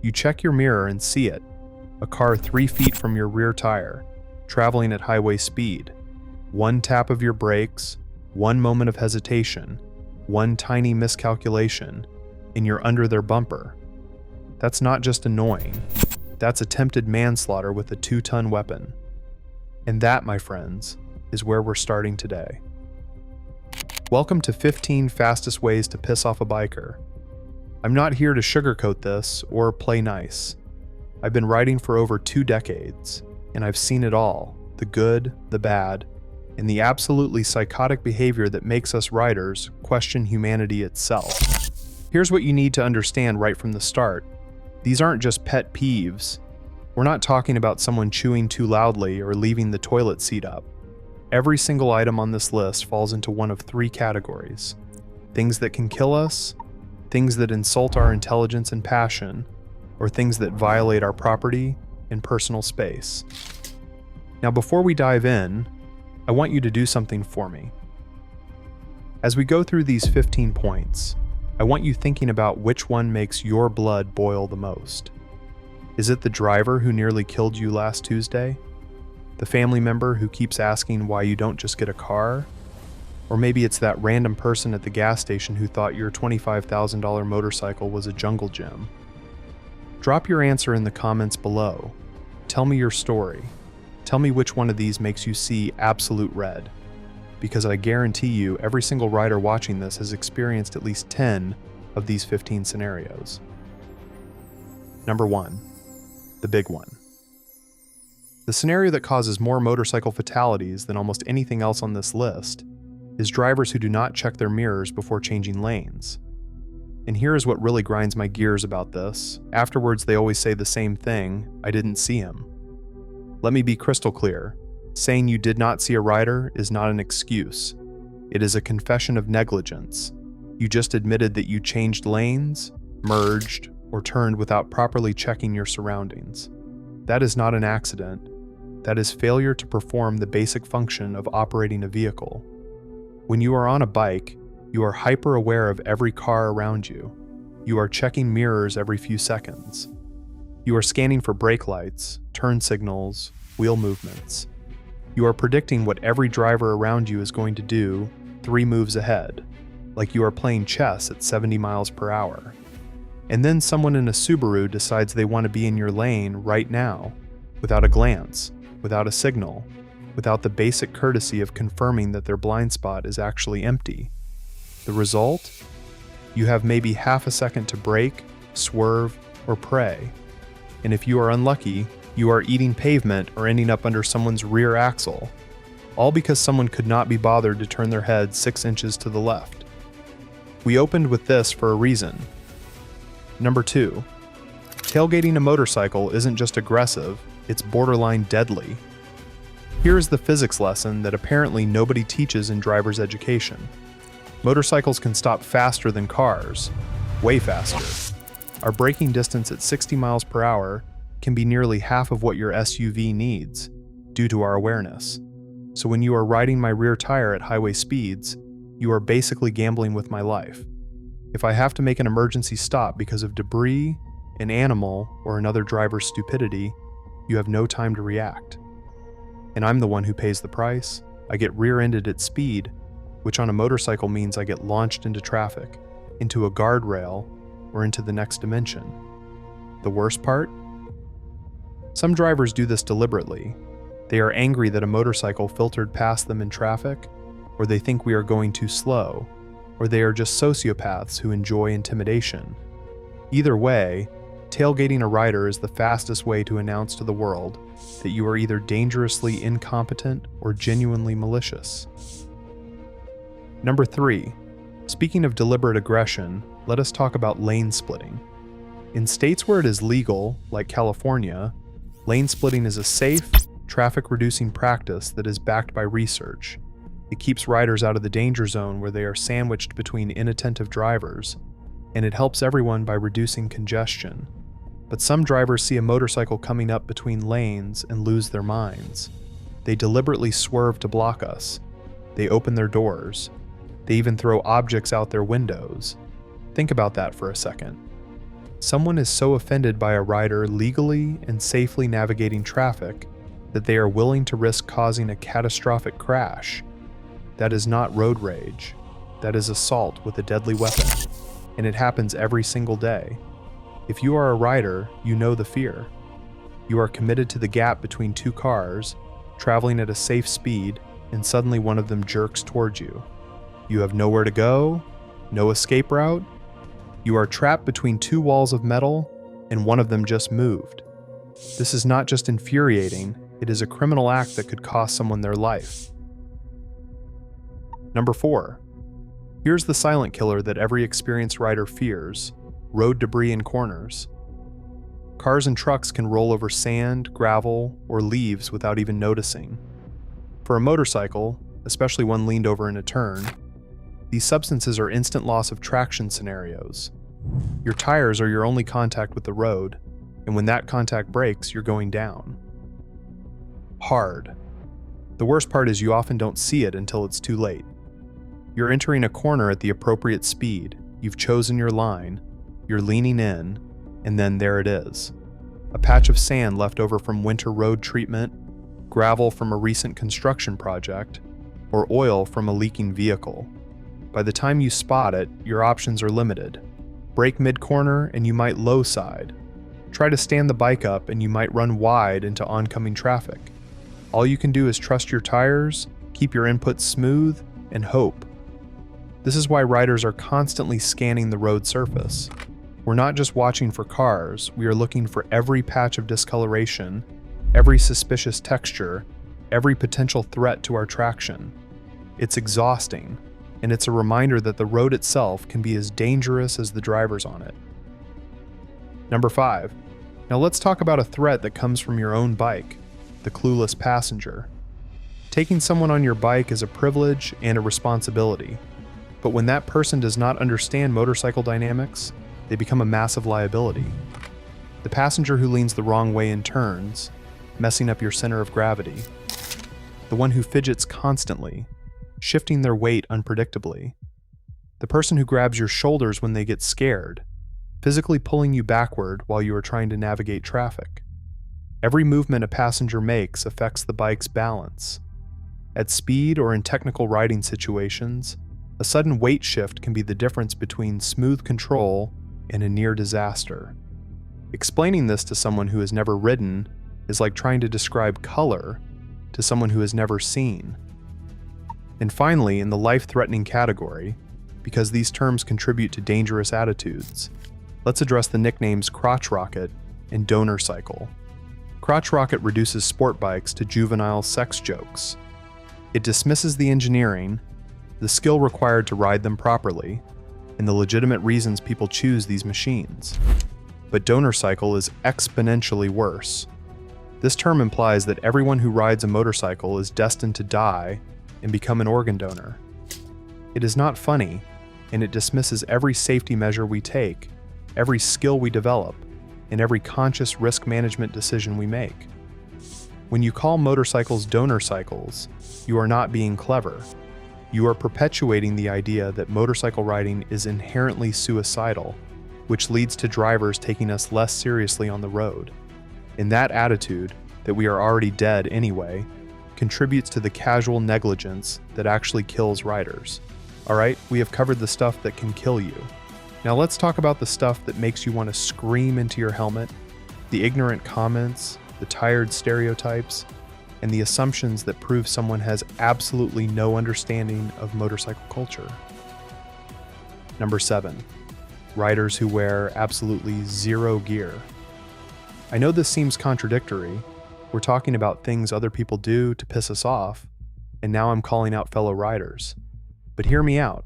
You check your mirror and see it, a car 3 feet from your rear tire, traveling at highway speed. One tap of your brakes, one moment of hesitation, one tiny miscalculation, and you're under their bumper. That's not just annoying, that's attempted manslaughter with a 2-ton weapon. And that, my friends, is where we're starting today. Welcome to 15 fastest ways to piss off a biker. I'm not here to sugarcoat this or play nice. I've been riding for over 2 decades, and I've seen it all, the good, the bad, and the absolutely psychotic behavior that makes us riders question humanity itself. Here's what you need to understand right from the start. These aren't just pet peeves. We're not talking about someone chewing too loudly or leaving the toilet seat up. Every single item on this list falls into one of 3 categories: things that can kill us, things that insult our intelligence and passion, or things that violate our property and personal space. Now, before we dive in, I want you to do something for me. As we go through these 15 points, I want you thinking about which one makes your blood boil the most. Is it the driver who nearly killed you last Tuesday? The family member who keeps asking why you don't just get a car? Or maybe it's that random person at the gas station who thought your $25,000 motorcycle was a jungle gym. Drop your answer in the comments below. Tell me your story. Tell me which one of these makes you see absolute red. Because I guarantee you every single rider watching this has experienced at least 10 of these 15 scenarios. Number 1, the big one. The scenario that causes more motorcycle fatalities than almost anything else on this list is drivers who do not check their mirrors before changing lanes. And here is what really grinds my gears about this. Afterwards, they always say the same thing: I didn't see him. Let me be crystal clear. Saying you did not see a rider is not an excuse. It is a confession of negligence. You just admitted that you changed lanes, merged, or turned without properly checking your surroundings. That is not an accident. That is failure to perform the basic function of operating a vehicle. When you are on a bike, you are hyper aware of every car around you. You are checking mirrors every few seconds. You are scanning for brake lights, turn signals, wheel movements. You are predicting what every driver around you is going to do 3 moves ahead, like you are playing chess at 70 miles per hour. And then someone in a Subaru decides they want to be in your lane right now, without a glance, without a signal, without the basic courtesy of confirming that their blind spot is actually empty. The result? You have maybe half a second to brake, swerve, or pray. And if you are unlucky, you are eating pavement or ending up under someone's rear axle, all because someone could not be bothered to turn their head 6 inches to the left. We opened with this for a reason. Number 2, tailgating a motorcycle isn't just aggressive, it's borderline deadly. Here's the physics lesson that apparently nobody teaches in driver's education. Motorcycles can stop faster than cars, way faster. Our braking distance at 60 miles per hour can be nearly half of what your SUV needs, due to our awareness. So when you are riding my rear tire at highway speeds, you are basically gambling with my life. If I have to make an emergency stop because of debris, an animal, or another driver's stupidity, you have no time to react. And I'm the one who pays the price. I get rear-ended at speed, which on a motorcycle means I get launched into traffic, into a guardrail, or into the next dimension. The worst part? Some drivers do this deliberately. They are angry that a motorcycle filtered past them in traffic, or they think we are going too slow, or they are just sociopaths who enjoy intimidation. Either way, tailgating a rider is the fastest way to announce to the world that you are either dangerously incompetent or genuinely malicious. Number 3, speaking of deliberate aggression, let us talk about lane splitting. In states where it is legal, like California, lane splitting is a safe, traffic-reducing practice that is backed by research. It keeps riders out of the danger zone where they are sandwiched between inattentive drivers, and it helps everyone by reducing congestion. But some drivers see a motorcycle coming up between lanes and lose their minds. They deliberately swerve to block us. They open their doors. They even throw objects out their windows. Think about that for a second. Someone is so offended by a rider legally and safely navigating traffic that they are willing to risk causing a catastrophic crash. That is not road rage. That is assault with a deadly weapon, and it happens every single day. If you are a rider, you know the fear. You are committed to the gap between two cars, traveling at a safe speed, and suddenly one of them jerks towards you. You have nowhere to go, no escape route. You are trapped between two walls of metal, and one of them just moved. This is not just infuriating, it is a criminal act that could cost someone their life. Number 4. Here's the silent killer that every experienced rider fears: road debris in corners. Cars and trucks can roll over sand, gravel, or leaves without even noticing. For a motorcycle, especially one leaned over in a turn, these substances are instant loss of traction scenarios. Your tires are your only contact with the road, and when that contact breaks, you're going down. Hard. The worst part is you often don't see it until it's too late. You're entering a corner at the appropriate speed, you've chosen your line, you're leaning in, and then there it is. A patch of sand left over from winter road treatment, gravel from a recent construction project, or oil from a leaking vehicle. By the time you spot it, your options are limited. Brake mid-corner and you might low side. Try to stand the bike up and you might run wide into oncoming traffic. All you can do is trust your tires, keep your inputs smooth, and hope. This is why riders are constantly scanning the road surface. We're not just watching for cars, we are looking for every patch of discoloration, every suspicious texture, every potential threat to our traction. It's exhausting, and it's a reminder that the road itself can be as dangerous as the drivers on it. Number 5. Now let's talk about a threat that comes from your own bike: the clueless passenger. Taking someone on your bike is a privilege and a responsibility, but when that person does not understand motorcycle dynamics, they become a massive liability. The passenger who leans the wrong way in turns, messing up your center of gravity. The one who fidgets constantly, shifting their weight unpredictably. The person who grabs your shoulders when they get scared, physically pulling you backward while you are trying to navigate traffic. Every movement a passenger makes affects the bike's balance. At speed or in technical riding situations, a sudden weight shift can be the difference between smooth control and a near disaster. Explaining this to someone who has never ridden is like trying to describe color to someone who has never seen. And finally, in the life-threatening category, because these terms contribute to dangerous attitudes, let's address the nicknames crotch rocket and donor cycle. Crotch rocket reduces sport bikes to juvenile sex jokes. It dismisses the engineering, the skill required to ride them properly, and the legitimate reasons people choose these machines. But donor cycle is exponentially worse. This term implies that everyone who rides a motorcycle is destined to die and become an organ donor. It is not funny, and it dismisses every safety measure we take, every skill we develop, and every conscious risk management decision we make. When you call motorcycles donor cycles, you are not being clever. You are perpetuating the idea that motorcycle riding is inherently suicidal, which leads to drivers taking us less seriously on the road. And that attitude, that we are already dead anyway, contributes to the casual negligence that actually kills riders. Alright, we have covered the stuff that can kill you. Now let's talk about the stuff that makes you want to scream into your helmet, the ignorant comments, the tired stereotypes, and the assumptions that prove someone has absolutely no understanding of motorcycle culture. Number 7. Riders who wear absolutely zero gear. I know this seems contradictory. We're talking about things other people do to piss us off, and now I'm calling out fellow riders. But hear me out.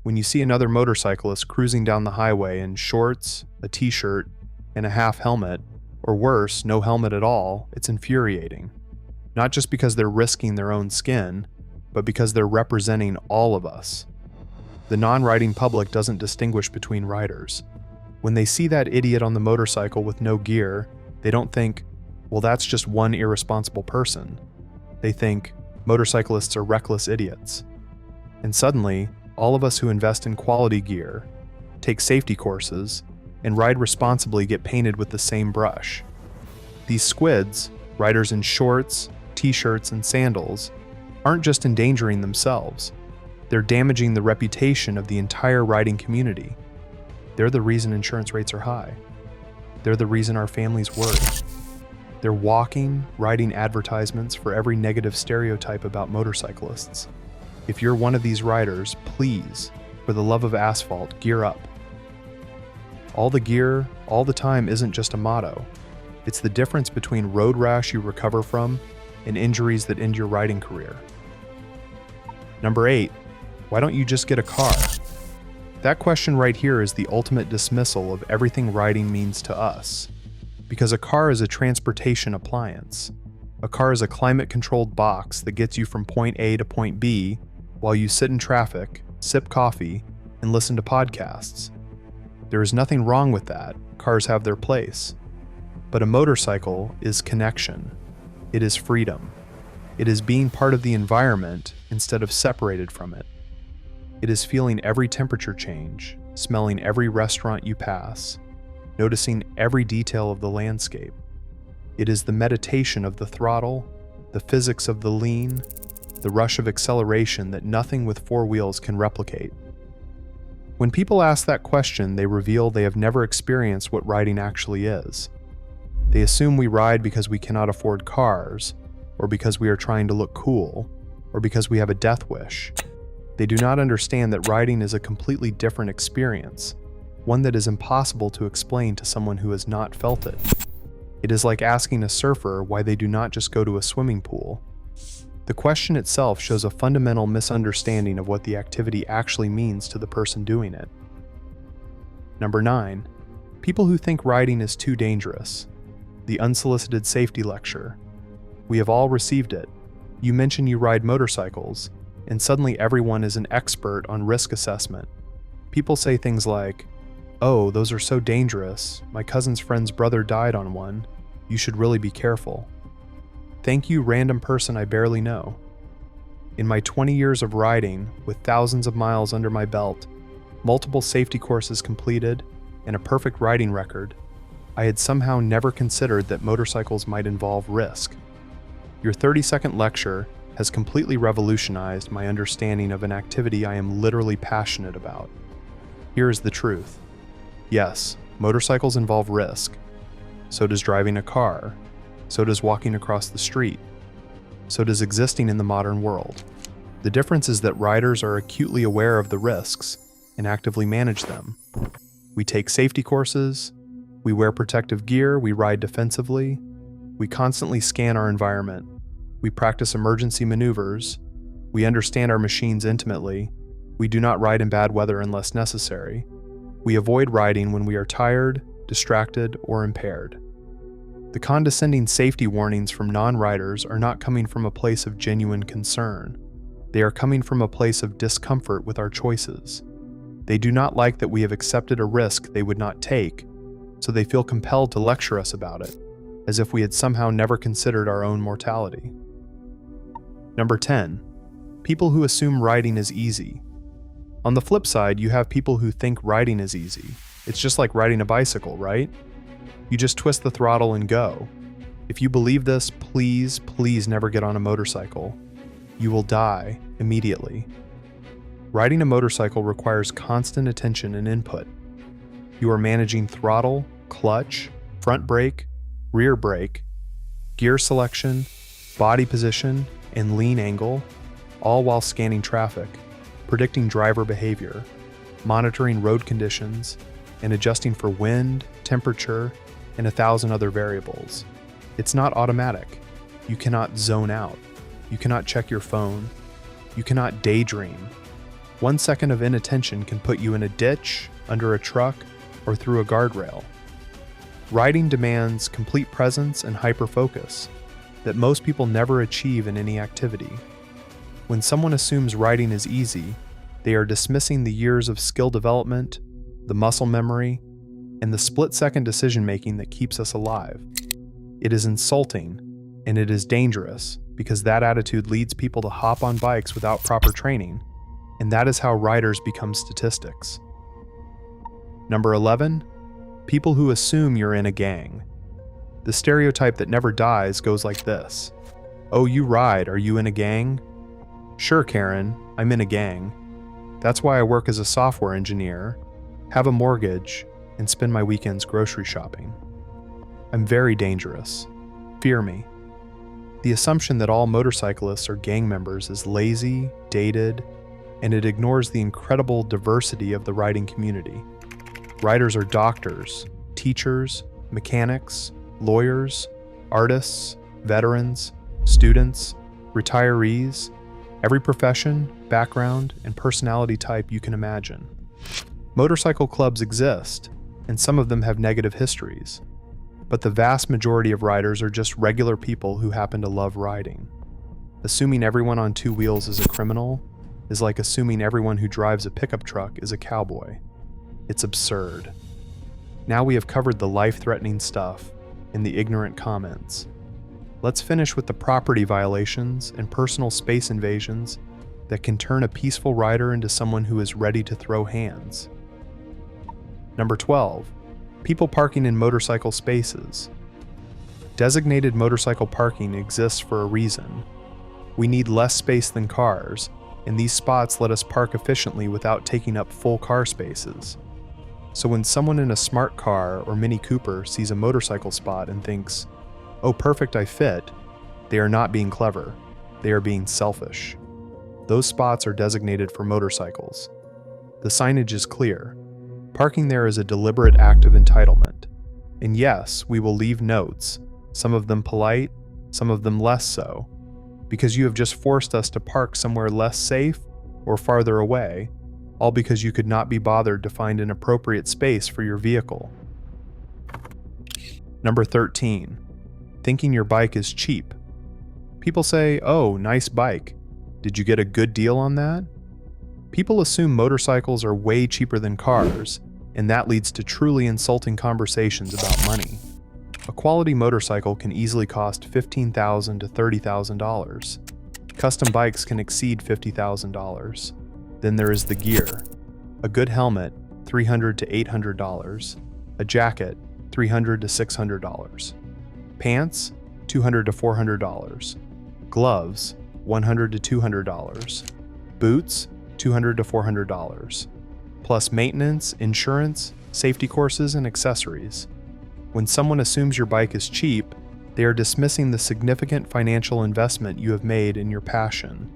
When you see another motorcyclist cruising down the highway in shorts, a t-shirt, and a half helmet, or worse, no helmet at all, it's infuriating. Not just because they're risking their own skin, but because they're representing all of us. The non-riding public doesn't distinguish between riders. When they see that idiot on the motorcycle with no gear, they don't think, well, that's just one irresponsible person. They think, motorcyclists are reckless idiots. And suddenly, all of us who invest in quality gear, take safety courses, and ride responsibly get painted with the same brush. These squids, riders in shorts, t-shirts, and sandals, aren't just endangering themselves. They're damaging the reputation of the entire riding community. They're the reason insurance rates are high. They're the reason our families worry. They're walking, riding advertisements for every negative stereotype about motorcyclists. If you're one of these riders, please, for the love of asphalt, gear up. All the gear, all the time isn't just a motto. It's the difference between road rash you recover from and injuries that end your riding career. Number 8, why don't you just get a car? That question right here is the ultimate dismissal of everything riding means to us. Because a car is a transportation appliance. A car is a climate-controlled box that gets you from point A to point B while you sit in traffic, sip coffee, and listen to podcasts. There is nothing wrong with that. Cars have their place. But a motorcycle is connection. It is freedom. It is being part of the environment instead of separated from it. It is feeling every temperature change, smelling every restaurant you pass, noticing every detail of the landscape. It is the meditation of the throttle, the physics of the lean, the rush of acceleration that nothing with four wheels can replicate. When people ask that question, they reveal they have never experienced what riding actually is. They assume we ride because we cannot afford cars, or because we are trying to look cool, or because we have a death wish. They do not understand that riding is a completely different experience, one that is impossible to explain to someone who has not felt it. It is like asking a surfer why they do not just go to a swimming pool. The question itself shows a fundamental misunderstanding of what the activity actually means to the person doing it. Number 9, people who think riding is too dangerous. The unsolicited safety lecture. We have all received it. You mention you ride motorcycles, and suddenly everyone is an expert on risk assessment. People say things like, "Oh, those are so dangerous. My cousin's friend's brother died on one. You should really be careful." Thank you, random person I barely know. In my 20 years of riding, with thousands of miles under my belt, multiple safety courses completed, and a perfect riding record, I had somehow never considered that motorcycles might involve risk. Your 30-second lecture has completely revolutionized my understanding of an activity I am literally passionate about. Here is the truth. Yes, motorcycles involve risk. So does driving a car. So does walking across the street. So does existing in the modern world. The difference is that riders are acutely aware of the risks and actively manage them. We take safety courses, we wear protective gear, we ride defensively, we constantly scan our environment, we practice emergency maneuvers, we understand our machines intimately, we do not ride in bad weather unless necessary, we avoid riding when we are tired, distracted, or impaired. The condescending safety warnings from non-riders are not coming from a place of genuine concern. They are coming from a place of discomfort with our choices. They do not like that we have accepted a risk they would not take, so they feel compelled to lecture us about it, as if we had somehow never considered our own mortality. Number 10, people who assume riding is easy. On the flip side, you have people who think riding is easy. It's just like riding a bicycle, right? You just twist the throttle and go. If you believe this, please, please never get on a motorcycle. You will die immediately. Riding a motorcycle requires constant attention and input. You are managing throttle, clutch, front brake, rear brake, gear selection, body position, and lean angle, all while scanning traffic, predicting driver behavior, monitoring road conditions, and adjusting for wind, temperature, and 1,000 other variables. It's not automatic. You cannot zone out. You cannot check your phone. You cannot daydream. 1 second of inattention can put you in a ditch, under a truck, or through a guardrail. Riding demands complete presence and hyperfocus that most people never achieve in any activity. When someone assumes riding is easy, they are dismissing the years of skill development, the muscle memory, and the split-second decision-making that keeps us alive. It is insulting, and it is dangerous, because that attitude leads people to hop on bikes without proper training, and that is how riders become statistics. Number 11, People who assume you're in a gang. The stereotype that never dies goes like this. Oh, you ride, are you in a gang? Sure, Karen, I'm in a gang. That's why I work as a software engineer, have a mortgage, and spend my weekends grocery shopping. I'm very dangerous. Fear me. The assumption that all motorcyclists are gang members is lazy, dated, and it ignores the incredible diversity of the riding community. Riders are doctors, teachers, mechanics, lawyers, artists, veterans, students, retirees, every profession, background, and personality type you can imagine. Motorcycle clubs exist, and some of them have negative histories, but the vast majority of riders are just regular people who happen to love riding. Assuming everyone on two wheels is a criminal is like assuming everyone who drives a pickup truck is a cowboy. It's absurd. Now we have covered the life-threatening stuff and the ignorant comments. Let's finish with the property violations and personal space invasions that can turn a peaceful rider into someone who is ready to throw hands. Number 12. People parking in motorcycle spaces. Designated motorcycle parking exists for a reason. We need less space than cars, and these spots let us park efficiently without taking up full car spaces. So when someone in a smart car or Mini Cooper sees a motorcycle spot and thinks, "Oh, perfect, I fit," they are not being clever. They are being selfish. Those spots are designated for motorcycles. The signage is clear. Parking there is a deliberate act of entitlement. And yes, we will leave notes, some of them polite, some of them less so, because you have just forced us to park somewhere less safe or farther away, all because you could not be bothered to find an appropriate space for your vehicle. Number 13. Thinking your bike is cheap. People say, "Oh, nice bike. Did you get a good deal on that?" People assume motorcycles are way cheaper than cars, and that leads to truly insulting conversations about money. A quality motorcycle can easily cost $15,000 to $30,000. Custom bikes can exceed $50,000. Then there is the gear. A good helmet, $300 to $800. A jacket, $300 to $600. Pants, $200 to $400. Gloves, $100 to $200. Boots, $200 to $400. Plus maintenance, insurance, safety courses, and accessories. When someone assumes your bike is cheap, they are dismissing the significant financial investment you have made in your passion.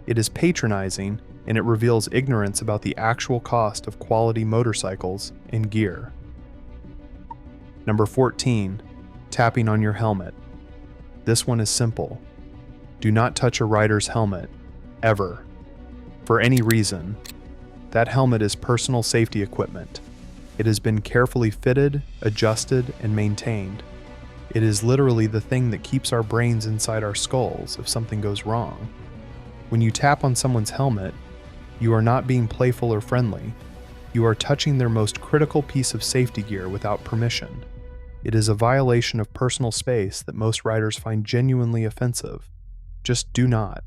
It is patronizing, and it reveals ignorance about the actual cost of quality motorcycles and gear. Number 14. Tapping on your helmet. This one is simple. Do not touch a rider's helmet, ever. For any reason. That helmet is personal safety equipment. It has been carefully fitted, adjusted, and maintained. It is literally the thing that keeps our brains inside our skulls if something goes wrong. When you tap on someone's helmet, you are not being playful or friendly. You are touching their most critical piece of safety gear without permission. It is a violation of personal space that most riders find genuinely offensive. Just do not.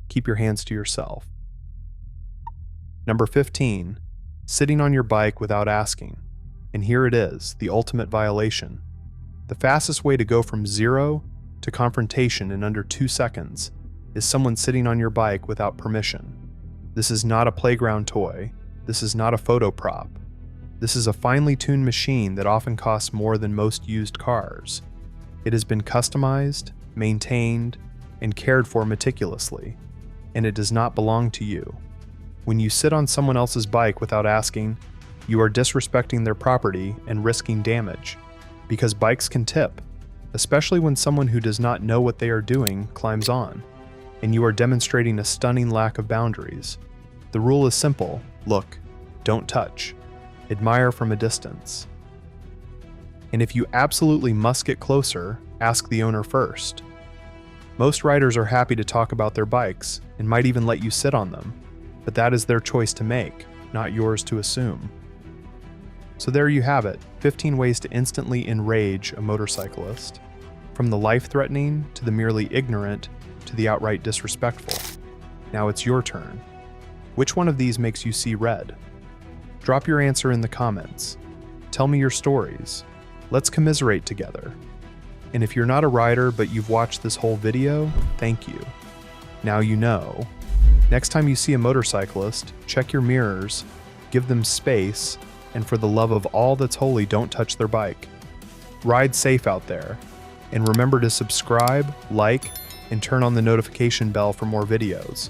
Keep your hands to yourself. Number 15. Sitting on your bike without asking. And here it is, the ultimate violation. The fastest way to go from zero to confrontation in under 2 seconds is someone sitting on your bike without permission. This is not a playground toy. This is not a photo prop. This is a finely tuned machine that often costs more than most used cars. It has been customized, maintained, and cared for meticulously, and it does not belong to you. When you sit on someone else's bike without asking, you are disrespecting their property and risking damage, because bikes can tip, especially when someone who does not know what they are doing climbs on, and you are demonstrating a stunning lack of boundaries. The rule is simple: look, don't touch, admire from a distance. And if you absolutely must get closer, ask the owner first. Most riders are happy to talk about their bikes and might even let you sit on them, but that is their choice to make, not yours to assume. So there you have it, 15 ways to instantly enrage a motorcyclist. From the life-threatening to the merely ignorant to the outright disrespectful. Now it's your turn. Which one of these makes you see red? Drop your answer in the comments. Tell me your stories. Let's commiserate together. And if you're not a rider but you've watched this whole video, thank you. Now you know. Next time you see a motorcyclist, check your mirrors, give them space, and for the love of all that's holy, don't touch their bike. Ride safe out there, and remember to subscribe, like, and turn on the notification bell for more videos.